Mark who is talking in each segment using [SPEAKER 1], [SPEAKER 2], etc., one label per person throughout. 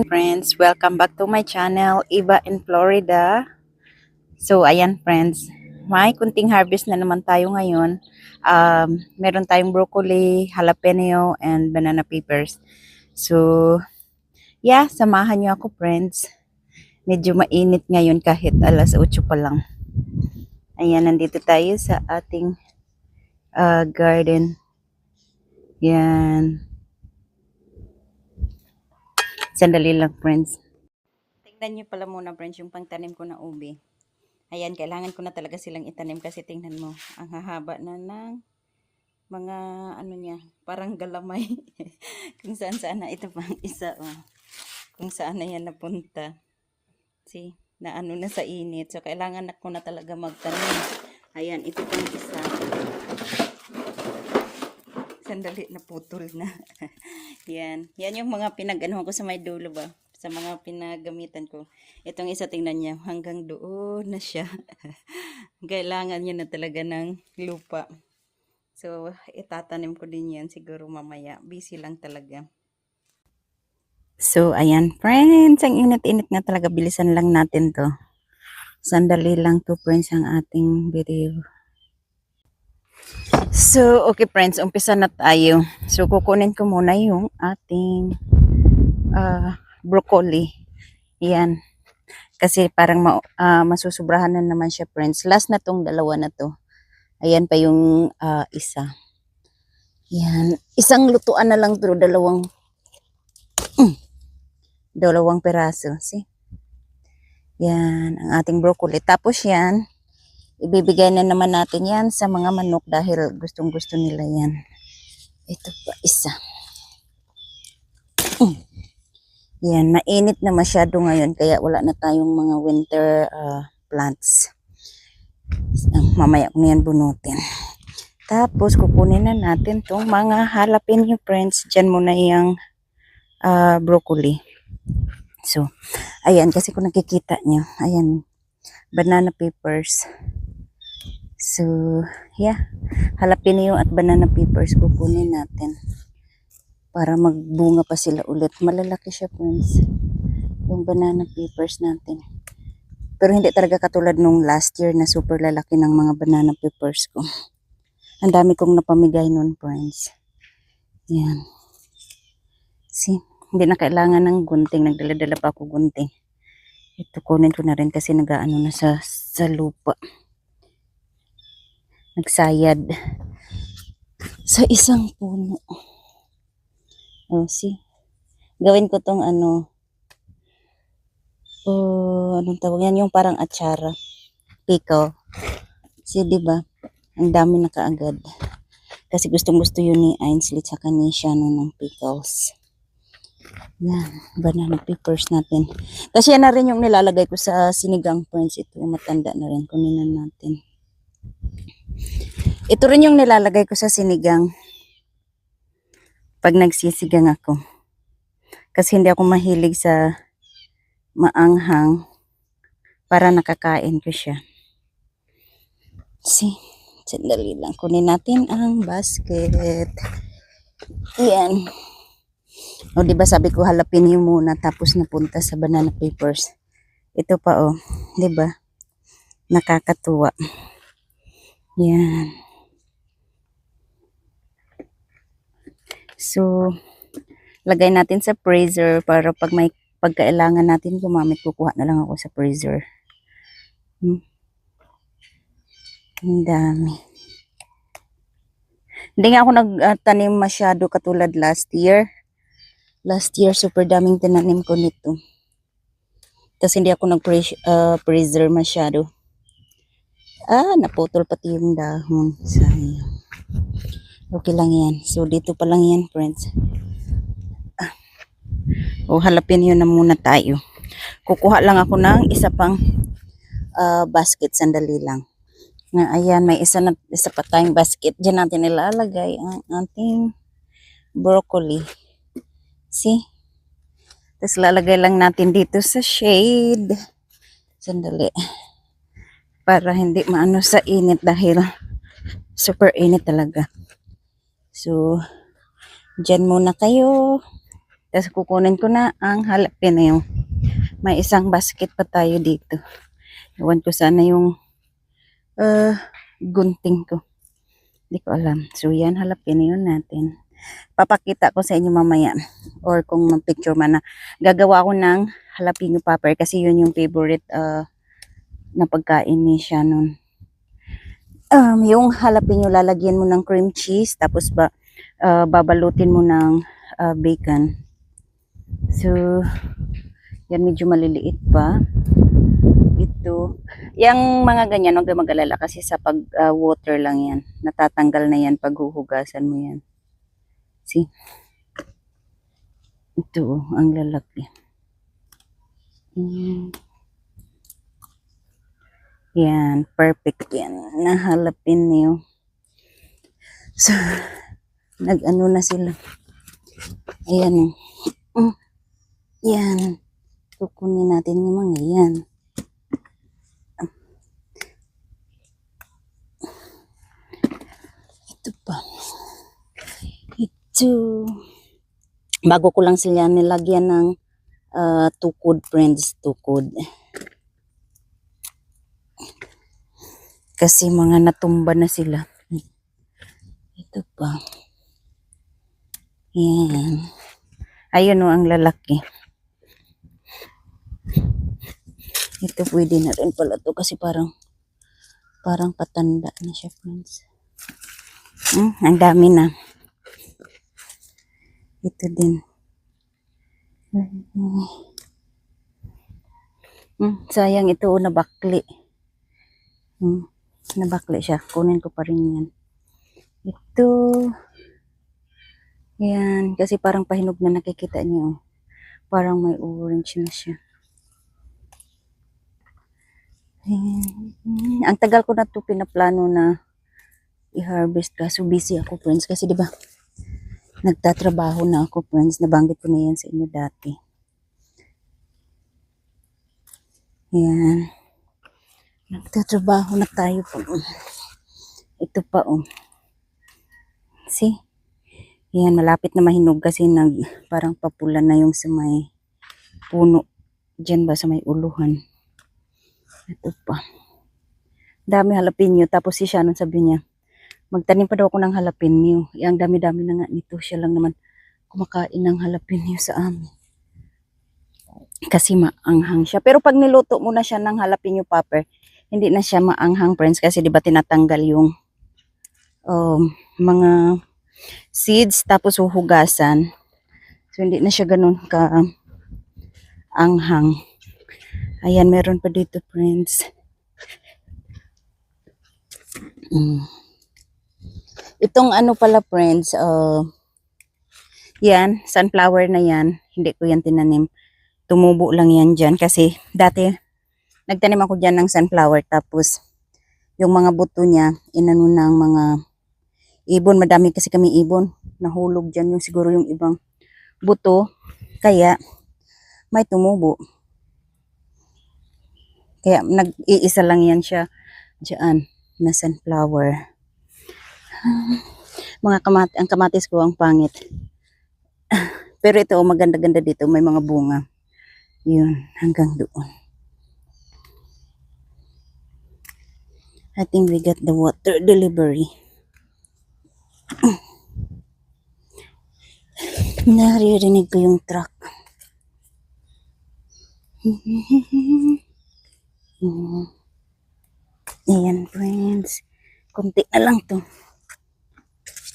[SPEAKER 1] Friends, welcome back to my channel, Iba in Florida. So, ayan friends, may kunting harvest na naman tayo ngayon. Meron tayong broccoli, jalapeno, and banana peppers. So, yeah, samahan niyo ako friends. Medyo mainit ngayon kahit alas 8 pa lang. Ayan, nandito tayo sa ating garden. Yan. Sandali lang friends. Tingnan niyo pala muna friends yung pangtanim ko na ubi. Ayan, kailangan ko na talaga silang itanim kasi tingnan mo, ang hahaba na ng mga ano niya, parang galamay. Kung saan saan na ito pang isa, oh. Kung saan na yan napunta. See, na ano na sa init. So, kailangan ko na talaga magtanim. Ayan, ito pang isa. Sandali, naputol na. Yan. Yan yung mga pinag-anuhan ko sa may dulo ba? Sa mga pinagamitan ko. Itong isa, tingnan niya, hanggang doon na siya. Kailangan niya na talaga ng lupa. So, itatanim ko din yan siguro mamaya. Busy lang talaga. So, ayan friends. Ang init-init nga talaga. Bilisan lang natin to. Sandali lang to friends ang ating video. So, okay friends. Umpisa na tayo. So, kukunin ko muna yung ating broccoli. Yan. Kasi parang masusubrahan na naman siya friends. Last na tong dalawa na to. Ayan pa yung isa. Yan. Isang lutuan na lang to. Dalawang peraso. See? Yan. Ang ating broccoli. Tapos yan. Ibibigay na naman natin yan sa mga manok dahil gustong gusto nila yan. Ito pa isa. Yan. Mainit na masyado ngayon. Kaya wala na tayong mga winter plants. Mamaya ko na yan bunutin. Tapos kukunin na natin tong mga jalapeno friends. Diyan muna yung broccoli. So, ayan kasi kung nakikita nyo. Ayan. Banana peppers. So, yeah. Jalapeno at banana peppers kukunin natin. Para magbunga pa sila ulit. Malalaki siya friends. Yung banana peppers natin. Pero hindi talaga katulad nung last year na super lalaki ng mga banana peppers ko. Ang dami kong napamigay nun friends. Yan. See, hindi na kailangan ng gunting. Nagdala-dala pa ako gunting. Ito kunin ko na rin kasi nagaano na sa lupa. Nagsayad. Sa isang puno. Oh, see. Gawin ko tong ano. Oh, anong tawag yan? Yung parang atsara. Pickle. See, diba? Ang dami na kaagad. Kasi gustong-gusto yun ni Ainsley tsaka ni Shannon ng pickles. Yan. Banana peppers natin. Kasi yan na rin yung nilalagay ko sa sinigang friends. Ito matanda na rin. Kunin na natin. Ito rin yung nilalagay ko sa sinigang. Pag nagsisigang ako. Kasi hindi ako mahilig sa maanghang. Para nakakain ko siya. See. Sandali lang. Kunin natin ang basket. Yan. O diba sabi ko jalapeno muna tapos napunta sa banana peppers. Ito pa o. Diba? Nakakatuwa. Yan. So, lagay natin sa freezer para pag may pagkailangan natin gumamit, kukuha na lang ako sa freezer. Ang dami. Hindi nga ako nagtanim masyado katulad last year. Last year, super daming tinanim ko nito. Tapos hindi ako nag-freezer masyado. Naputol pati yung dahon. Sayang. Okay lang yan. So, dito pa lang yan, friends. Jalapeno na muna tayo. Kukuha lang ako ng isa pang basket. Sandali lang. Ayan, may isa pa tayong basket. Diyan natin ilalagay ang ating broccoli. See? Tapos lalagay lang natin dito sa shade. Sandali. Para hindi maano sa init dahil super init talaga. So, dyan muna kayo. Tapos kukunin ko na ang jalapeno. May isang basket pa tayo dito. Iwan ko sana yung gunting ko. Hindi ko alam. So yan, jalapeno natin. Papakita ko sa inyo mamaya or kung mag-picture man na gagawa ko ng jalapeno popper kasi yun yung favorite na pagkain ni Shannon. Yung jalapeno lalagyan mo ng cream cheese tapos babalutin mo ng bacon. So yan medyo maliliit pa. Ito, yung mga ganyan, huwag mag-alala kasi sa pag water lang yan. Natatanggal na yan pag huhugasan mo yan. See? Ito, ang lalaki. Yan, perfect yan. Nahalapin niyo. So, nag-ano na sila. Ayan. Yan. Kukunin natin yung mga yan. Ito pa. Ito. Bago ko lang sila nilagyan ng tukod, friends. Tukod. Kasi mga natumba na sila. Ito pa. Yan. Ayun o, ang lalaki. Ito pwede na rin pala to kasi parang patanda na siya, friends. Ang dami na. Ito din. Sayang ito nabakli. Nabakli siya. Kunin ko pa rin yan. Ito. Yan. Kasi parang pahinog na nakikita niyo. Parang may orange na siya. Ang tagal ko na ito pinaplano na i-harvest kaso busy ako, friends, kasi diba nagtatrabaho na ako, friends. Nabanggit ko na yan sa inyo dati. Yan, nagtatrabaho na tayo po. Ito pa see, yan, malapit na mahinog kasi parang papula na yung sa may puno dyan ba sa may uluhan. Ito pa. Dami jalapeno. Tapos si Shannon sabi niya, magtanim pa daw ako ng jalapeno. Ang dami-dami na nga nito. Siya lang naman kumakain ng jalapeno sa amin. Kasi maanghang siya. Pero pag niluto mo na siya ng jalapeno popper, hindi na siya maanghang, friends. Kasi diba tinatanggal yung mga seeds tapos huhugasan. So hindi na siya ganun ka anghang. Ayan, meron pa dito, friends. Itong ano pala, friends, yan, sunflower na yan. Hindi ko yan tinanim. Tumubo lang yan dyan. Kasi dati, nagtanim ako dyan ng sunflower. Tapos, yung mga buto niya, inano ng mga ibon. Madami kasi kami ibon. Nahulog dyan yung siguro yung ibang buto. Kaya, may tumubo. Kaya nag-iisa lang yan siya dyan na sunflower. Ang kamatis ko ang pangit. Pero ito maganda-ganda dito, may mga bunga. Yun, hanggang doon. I think we got the water delivery. Naririnig ko yung truck. Ayan, friends. Kunti na lang to.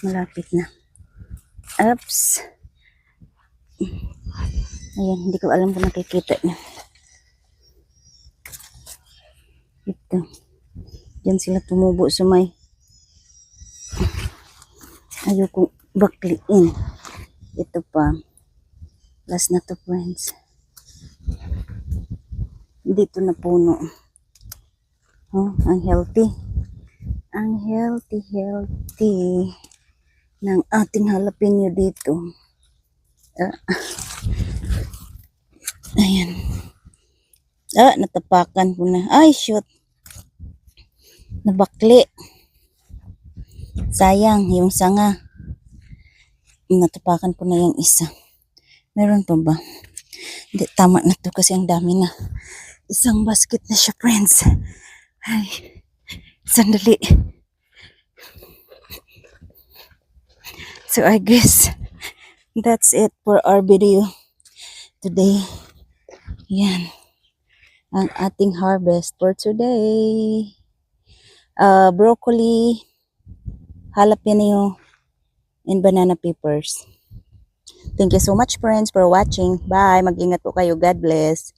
[SPEAKER 1] Malapit na. Oops. Ayan, hindi ko alam kung nakikita niya. Ito. Diyan sila tumubo sa may. Ayoko bakliin. Ito pa. Last na to, friends. Dito na puno. Oh, ang healthy. Ang healthy ng ating jalapeno dito. Ayan. Natapakan ko na. Ay, shoot. Nabakli. Sayang, yung sanga. Natapakan ko na yung isa. Meron pa ba? Hindi, tama na to kasi ang dami na. Isang basket na siya, friends. Ay, sandali. So I guess that's it for our video today. Yan, ang ating harvest for today. Broccoli, jalapeno, and banana peppers. Thank you so much, friends, for watching. Bye. Mag-ingat po kayo. God bless.